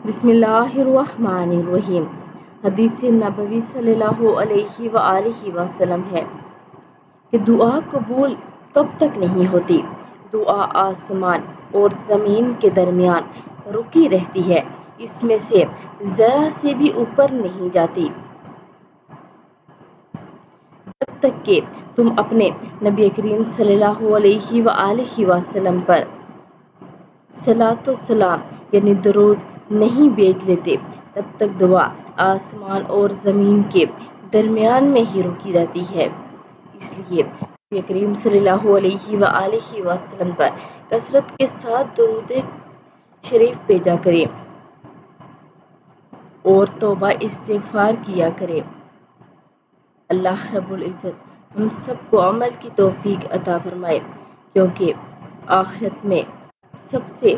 بسم اللہ الرحمن الرحیم۔ حدیث نبوی صلی اللہ علیہ وآلہ وسلم ہے کہ دعا قبول کب تک نہیں ہوتی؟ دعا آسمان اور زمین کے درمیان رکی رہتی ہے، اس میں سے ذرا سے بھی اوپر نہیں جاتی جب تک کہ تم اپنے نبی کریم صلی اللہ علیہ وآلہ وسلم پر صلاۃ و سلام یعنی درود نہیں بھیج لیتے، تب تک دعا آسمان اور زمین کے درمیان میں ہی رکی رہتی ہے۔ اس لیے نبی کریم صلی اللہ علیہ وآلہ وسلم پر کثرت کے ساتھ درود شریف بھیجا کریں اور توبہ استغفار کیا کریں۔ اللہ رب العزت ہم سب کو عمل کی توفیق عطا فرمائے، کیونکہ آخرت میں سب سے